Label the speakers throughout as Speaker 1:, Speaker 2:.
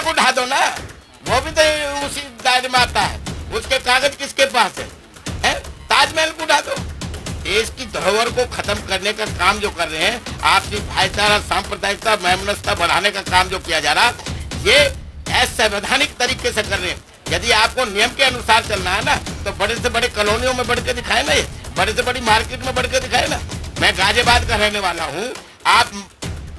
Speaker 1: किले को ढा दो ना, वो भी तो उसी दायरे में आता है। उसके कागज किसके पास है? ताजमहल को ढा दो। देश की धरोहर को खत्म करने का काम जो कर रहे हैं, आपसी भाईचारा, सांप्रदायिकता, मेमनस्ता बढ़ाने का काम जो किया जा रहा, ये असंवैधानिक तरीके से कर रहे हैं। यदि आपको नियम के अनुसार चलना है ना, तो बड़े से बड़े कॉलोनियों में बढ़ के दिखाए ना, ये बड़े से बड़ी मार्केट में बढ़ के दिखाए ना। मैं गाजियाबाद का रहने वाला हूँ। आप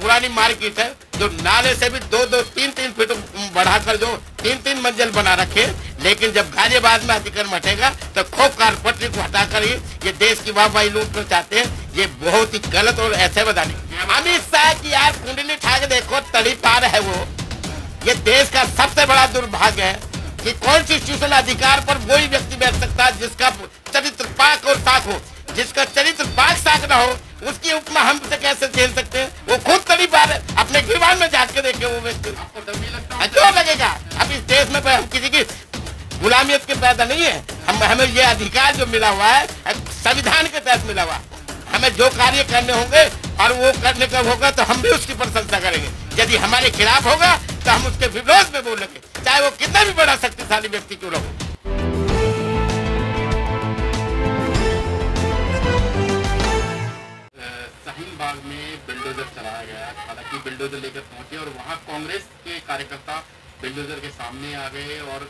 Speaker 1: पुरानी मार्केट है जो नाले से भी 2-2, 3-3 फीट बढ़ाकर जो 3-3 मंजिल बना रखे, लेकिन जब गाजियाबाद में अतिक्रमण हटेगा तो खूब कारपटरी को हटाकर ये देश की वाहवाही लूटना चाहते हैं। ये बहुत ही गलत और असंवैधानिक। अमित शाह की यार कुंडली उठा के देखो, तड़ी पार है वो। ये देश का सबसे बड़ा दुर्भाग्य है कि कॉन्स्टिट्यूशनल अधिकार पर वही व्यक्ति बैठ सकता है जिसका चरित्र पाक और साख हो। जिसका चरित्र पाक साख ना हो, उसकी उपमा हमसे कैसे झेल सकते हैं? वो खुद तड़ी पार है। अपने गिरबान में झाँक के देखे वो व्यक्ति, क्यों लगेगा? अब इस देश में हम किसी की गुलामियत के पैदा नहीं है। हमें ये अधिकार जो मिला हुआ है संविधान के तहत मिला हुआ। हमें जो कार्य करने होंगे और वो करने का होगा तो हम भी उसकी प्रशंसा करेंगे। यदि हमारे खिलाफ होगा तो हम उसके विरोध में बोलेंगे, चाहे वो कितना भी बड़ा शक्तिशाली व्यक्ति क्यों ना हो।
Speaker 2: शाहीन बाग में बिल्डोजर चलाया गया, हालांकि बिल्डोजर लेकर पहुंचे और वहां कांग्रेस के कार्यकर्ता बिल्डोजर के सामने आ गए और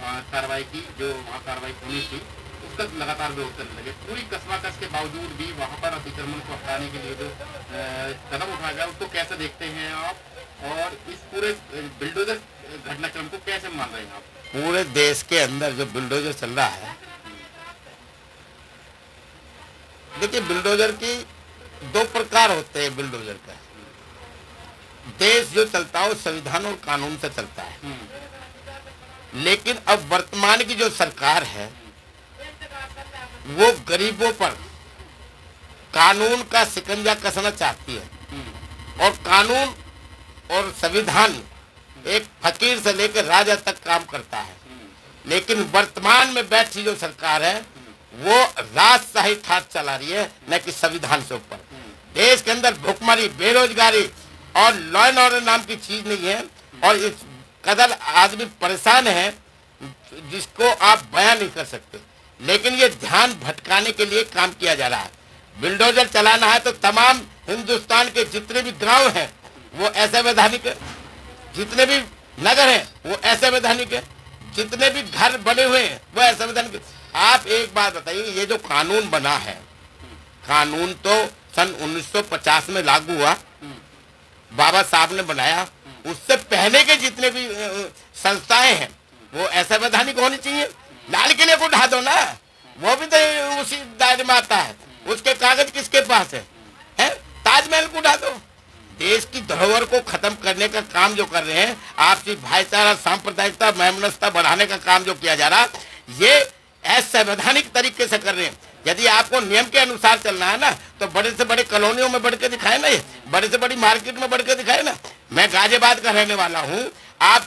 Speaker 2: कार्रवाई की। जो वहां कार्रवाई होनी थी उसका लगातार विरोध करने लगे। पूरी कस्बाकस के बावजूद भी वहां पर अतिक्रमण को हटाने के लिए जो कदम उठाया गया उसको कैसे देखते हैं आप, और इस पूरे बिल्डोजर घटनाक्रम को कैसे मान रहे हैं आप?
Speaker 1: पूरे देश के अंदर जो बिल्डोजर चल रहा है, देखिए बिल्डोजर की 2 प्रकार होते हैं। बिल्डोजर का देश जो चलता है वो संविधान और कानून से चलता है, लेकिन अब वर्तमान की जो सरकार है वो गरीबों पर कानून का शिकंजा कसना चाहती है। और कानून और संविधान एक फकीर से लेकर राजा तक काम करता है, लेकिन वर्तमान में बैठी जो सरकार है वो राजशाही ठाट चला रही है, न कि संविधान से ऊपर। देश के अंदर भुखमरी, बेरोजगारी और लॉ एंड ऑर्डर नाम की चीज नहीं है, और इस कदर आदमी परेशान है जिसको आप बयान नहीं कर सकते। लेकिन ये ध्यान भटकाने के लिए काम किया जा रहा है। बिल्डोजर चलाना है तो तमाम हिंदुस्तान के जितने भी गांव हैं वो असंवैधानिक है, जितने भी नगर हैं वो असंवैधानिक है, जितने भी घर बने हुए हैं वो असंवैधानिक है। आप एक बात बताइए, ये जो कानून बना है, कानून तो सन 1950 में लागू हुआ, बाबा साहब ने बनाया। उससे पहले के जितने भी संस्थाएं हैं वो असंवैधानिक होनी चाहिए। लाल किले को ढा दो ना, वो भी तो उसी दायरे में आता है। उसके कागज किसके पास है? ताजमहल को ढा दो। देश की धरोहर को खत्म करने का काम जो कर रहे हैं, आपसी भाईचारा, सांप्रदायिकता, मेमनस्ता बढ़ाने का काम जो किया जा रहा, ये असंवैधानिक तरीके से कर रहे हैं। यदि आपको नियम के अनुसार चलना है ना, तो बड़े से बड़े कॉलोनियों में बढ़ के दिखाए ना, ये बड़े से बड़ी मार्केट में बढ़ के दिखाए ना। मैं गाजियाबाद का रहने वाला हूँ। आप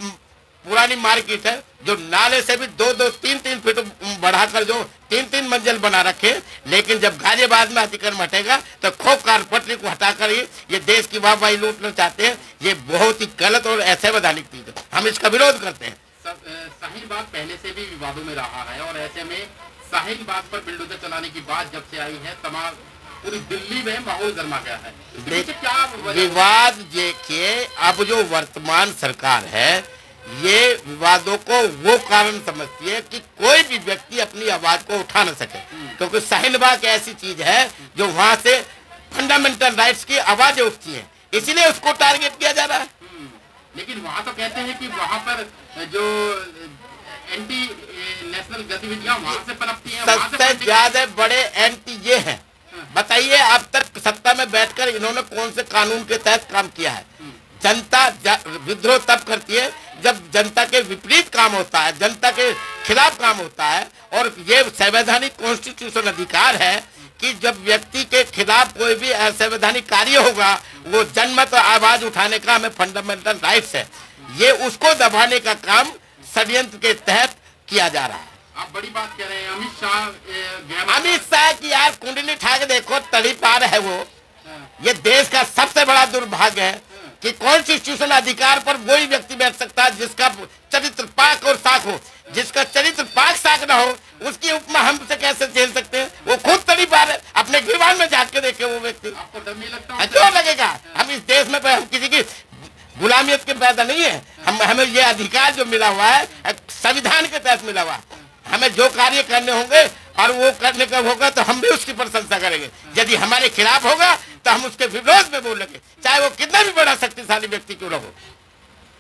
Speaker 1: पुरानी मार्केट है जो नाले से भी 2-2, 3-3 फीट बढ़ाकर जो 3-3 मंजिल बना रखे, लेकिन जब गाजियाबाद में अतिक्रमण हटेगा तो खूब कारपटरी को हटाकर ये देश की वाहवाही लूटना चाहते हैं। ये बहुत ही गलत और असंवैधानिक चीज है। हम इसका विरोध करते हैं।
Speaker 2: शाहीन बाग पहले से भी विवादों में रहा है, और ऐसे में शाहीन बाग पर बिल्डोजर चलाने की बात जब से आई है, तमाम पूरी दिल्ली में माहौल गर्मा गया है। क्या
Speaker 1: विवाद देखिए, अब जो वर्तमान सरकार है ये विवादों को वो कारण समझती है कि कोई भी व्यक्ति अपनी आवाज को उठा न सके, क्योंकि शाहीन बाग ऐसी चीज है जो वहां से फंडामेंटल राइट्स की आवाजें उठती हैं, इसीलिए उसको टारगेट किया जा रहा है।
Speaker 2: लेकिन वहां तो कहते हैं कि वहां पर जो एंटी नेशनल गतिविधियां वहां से पनपती हैं।
Speaker 1: सबसे ज्यादा बड़े एंटी ये हैं। बताइए अब तक सत्ता में बैठकर इन्होंने कौन से कानून के तहत काम किया है? जनता विद्रोह तब करती है जब जनता के विपरीत काम होता है, जनता के खिलाफ काम होता है। और ये संवैधानिक कॉन्स्टिट्यूशन अधिकार है कि जब व्यक्ति के खिलाफ कोई भी असंवैधानिक कार्य होगा, वो जनमत आवाज उठाने का हमें फंडामेंटल राइट्स है। ये उसको दबाने का काम षड्यंत्र के तहत किया जा रहा है।
Speaker 2: आप बड़ी बात कह रहे हैं।
Speaker 1: अमित शाह की यार कुंडली उठा के देखो, तड़ी पार है वो। ये देश का सबसे बड़ा दुर्भाग्य है कि कॉन्स्टिट्यूशन अधिकार पर वही व्यक्ति बैठ सकता है जिसका चरित्र पाक और साख हो। जिसका चरित्र पाक साख ना हो उसकी उपमा हमसे कैसे झेल सकते हैं? वो खुद तड़ी पार है, अपने गिरबान में झाँक के देखे वो व्यक्ति।
Speaker 2: आपको डर नहीं लगता?
Speaker 1: क्यों लगेगा? हम इस देश में हम किसी की गुलामियत के पैदा नहीं है। हमें ये अधिकार जो मिला हुआ है संविधान के तहत मिला हुआ है। हमें जो कार्य करने होंगे और वो करने का होगा तो हम भी उसकी प्रशंसा करेंगे। यदि हमारे खिलाफ होगा तो हम उसके विरोध में बोलेंगे, चाहे वो कितना भी बड़ा शक्तिशाली व्यक्ति क्यों न हो।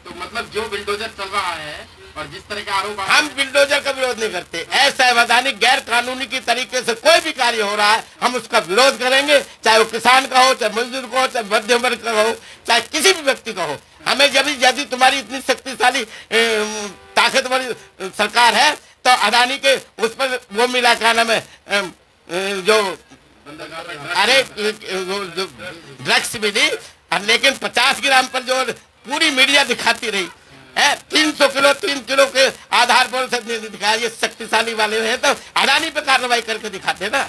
Speaker 2: तो मतलब जो बिल्डोजर चल रहा है और जिस तरह के आरोप
Speaker 1: हम बिल्डोजर का विरोध नहीं करते। असंवैधानिक गैर कानूनी की तरीके से कोई भी कार्य हो रहा है हम उसका विरोध करेंगे, चाहे वो किसान का हो, चाहे मजदूर का हो, चाहे मध्यम वर्ग का हो, चाहे किसी भी व्यक्ति का हो। हमें यदि तुम्हारी इतनी शक्तिशाली ताकतवर सरकार है तो अदानी के उस पर वो मिला, क्या नाम है, जो अरे ड्रग्स मिली, लेकिन 50 ग्राम पर जो पूरी मीडिया दिखाती रही है, 300 किलो 3 किलो के आधार पर दिखाया। ये शक्तिशाली वाले हैं तो अदानी पे कार्रवाई करके दिखाते ना।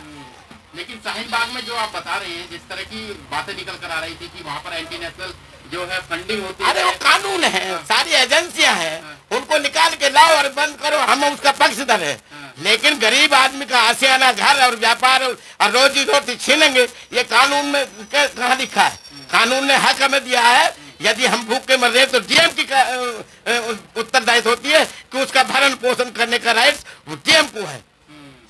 Speaker 2: लेकिन शाहीन बाग में जो आप बता रहे हैं, जिस तरह की बातें निकल कर आ रही थी कि वहाँ पर एंटी नेशनल जो है फंडिंग होती है।
Speaker 1: अरे वो कानून है, सारी एजेंसियां हैं, उनको निकाल के लाओ और बंद करो, हम उसका पक्षधर है। लेकिन गरीब आदमी का आशियाना घर और व्यापार और रोजी रोटी छीनेंगे, ये कानून में कहाँ लिखा है? कानून ने हक हमें दिया है, यदि हम भूख के मर रहे हैं तो डीएम की उत्तरदायित्व होती है कि उसका भरण पोषण करने का राइट डीएम को है,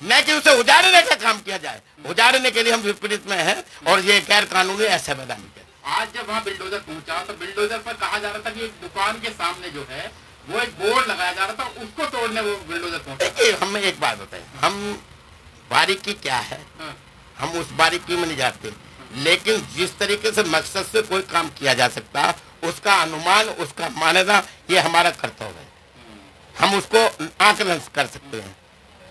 Speaker 1: न कि उसे उजाड़ने का काम किया जाए। उजाड़ने के लिए हम विपरीत में हैं और ये गैर कानूनी असंवैधानिक है।
Speaker 2: आज जब वहाँ बिल्डोजर पहुंचा तो बिल्डोजर पर कहा जा रहा था कि एक दुकान के सामने जो है वो एक बोर्ड लगाया जा रहा था, उसको तोड़ने वो बिल्डोजर पहुंचा।
Speaker 1: देखिए हमें एक बात बताएं, हम बारीकी क्या है हम उस बारीकी में नहीं जाते, लेकिन जिस तरीके से मकसद से कोई काम किया जा सकता उसका अनुमान, उसका मानना ये हमारा कर्तव्य है। हम उसको आकलन कर सकते हैं।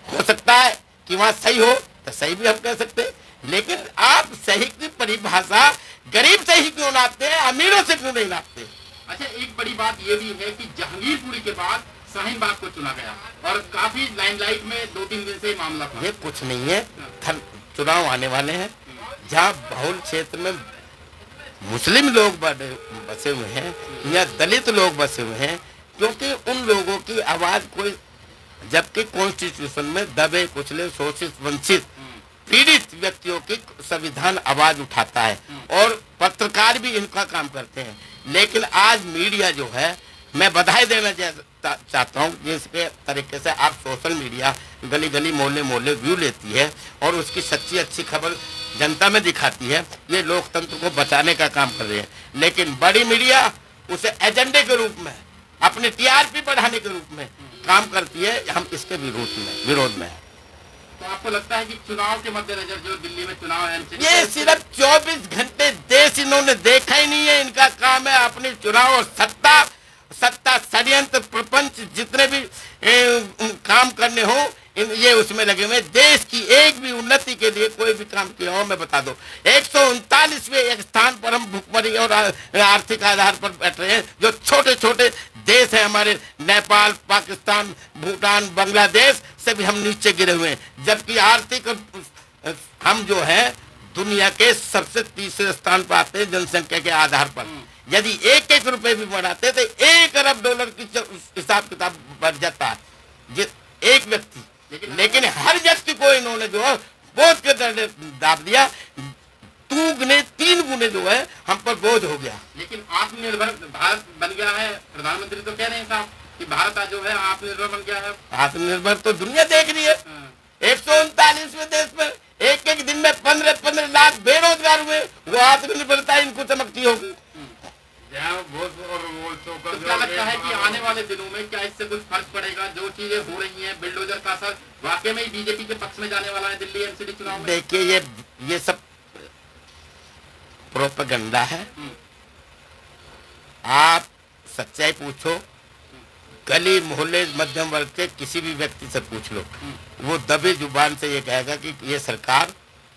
Speaker 1: हो सकता है कि वहाँ सही हो तो सही भी हम कह सकते हैं, लेकिन आप सही की परिभाषा गरीब से ही क्यों नापते हैं, अमीरों से क्यों नहीं नापते?
Speaker 2: अच्छा, एक बड़ी बात ये भी है कि जहांगीरपुरी के बाद शाहीन बाग को चुना गया और काफी लाइमलाइट में 2-3 दिन से मामला था।
Speaker 1: ये कुछ नहीं है, चुनाव आने वाले हैं जहाँ बहुल क्षेत्र में मुस्लिम लोग बसे हुए हैं या दलित लोग बसे हुए हैं, क्योंकि उन लोगों की आवाज कोई, जबकि कॉन्स्टिट्यूशन में दबे कुचले शोषित वंचित पीड़ित व्यक्तियों की संविधान आवाज उठाता है और पत्रकार भी इनका काम करते हैं। लेकिन आज मीडिया जो है, मैं बधाई देना चाहता हूँ जिसके तरीके से आप सोशल मीडिया गली गली मोहल्ले मोहल्ले व्यू लेती है और उसकी सच्ची अच्छी खबर जनता में दिखाती है। ये लोकतंत्र को बचाने का काम कर रही है, लेकिन बड़ी मीडिया उसे एजेंडे के रूप में, अपने टीआरपी बढ़ाने के रूप में काम करती है। हम इसके विरोध में है।
Speaker 2: तो आपको लगता है कि चुनाव के मद्देनजर जो दिल्ली में चुनाव है,
Speaker 1: ये सिर्फ 24 घंटे देश इन्होंने देखा ही नहीं है। इनका काम है अपनी चुनाव और सत्ता षड्यंत्र प्रपंच जितने भी काम करने हो ये उसमें लगे हुए। देश की एक भी उन्नति के लिए कोई भी काम किया हो, मैं बता दो 139वें स्थान पर हम भुखमरी और आर्थिक आधार पर बैठ रहे हैं। जो छोटे छोटे देश हैं हमारे, नेपाल, पाकिस्तान, भूटान, बांग्लादेश से भी हम नीचे गिरे हुए हैं, जबकि आर्थिक हम जो है दुनिया के सबसे तीसरे स्थान पर आते हैं जनसंख्या के आधार पर। यदि एक रुपए भी बढ़ाते तो $1 अरब की हिसाब किताब बढ़ जाता है एक व्यक्ति। लेकिन हर व्यक्ति को इन्होंने जो है बोझ के दाब दिया, 2 गुने 3 गुने जो है हम पर बोझ हो गया।
Speaker 2: लेकिन आत्मनिर्भर भारत बन गया है। प्रधानमंत्री तो कह रहे हैं साहब कि भारत आज जो है आत्मनिर्भर बन गया है।
Speaker 1: आत्मनिर्भर तो दुनिया देख रही है। 139वें देश में एक दिन में 15 लाख बेरोजगार हुए, वो आत्मनिर्भरता इनको चमकती होगी।
Speaker 2: तो क्या लगता है कि आने वाले दिनों में क्या इससे कुछ फर्क पड़ेगा? जो चीजें हो रही हैं, बिल्डोजर का असर वाकई में बीजेपी के पक्ष में जाने वाला है दिल्ली एमसीडी चुनाव में?
Speaker 1: देखिए ये सब प्रोपेगेंडा है। आप सच्चाई पूछो, गली मोहल्ले मध्यम वर्ग के किसी भी व्यक्ति से पूछ लो, वो दबे जुबान से ये कहेगा कि ये सरकार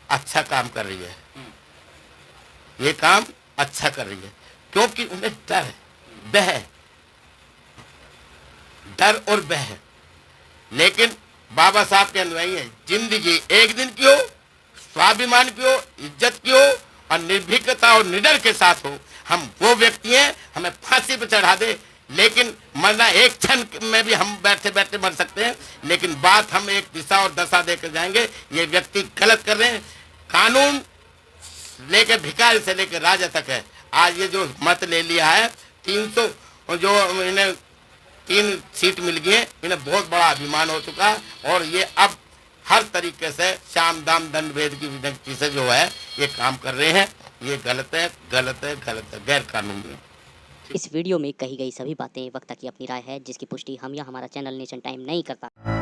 Speaker 1: अच्छा काम कर रही है, ये काम अच्छा कर रही है, क्योंकि उन्हें डर और बह है। लेकिन बाबा साहब के अनुयायी है, जिंदगी एक दिन की हो, स्वाभिमान की हो, इज्जत की हो और निर्भीकता और निडर के साथ हो। हम वो व्यक्ति हैं, हमें फांसी पर चढ़ा दे लेकिन मरना एक क्षण में भी हम बैठे बैठे मर सकते हैं, लेकिन बात हम एक दिशा और दशा देकर जाएंगे। ये व्यक्ति गलत कर रहे हैं। कानून लेके भिखारी से लेके राजा तक है। आज ये जो मत ले लिया है 300, जो इन्हें 3 सीट मिल गई है, इन्हें बहुत बड़ा अभिमान हो चुका है। और ये अब हर तरीके से साम दाम दंड भेद की विनती से जो है ये काम कर रहे हैं। ये गलत है, गलत है, गलत है, गैर कानूनी है।
Speaker 3: इस वीडियो में कही गई सभी बातें वक्ता की अपनी राय है, जिसकी पुष्टि हम या हमारा चैनल नेशन टाइम नहीं करता।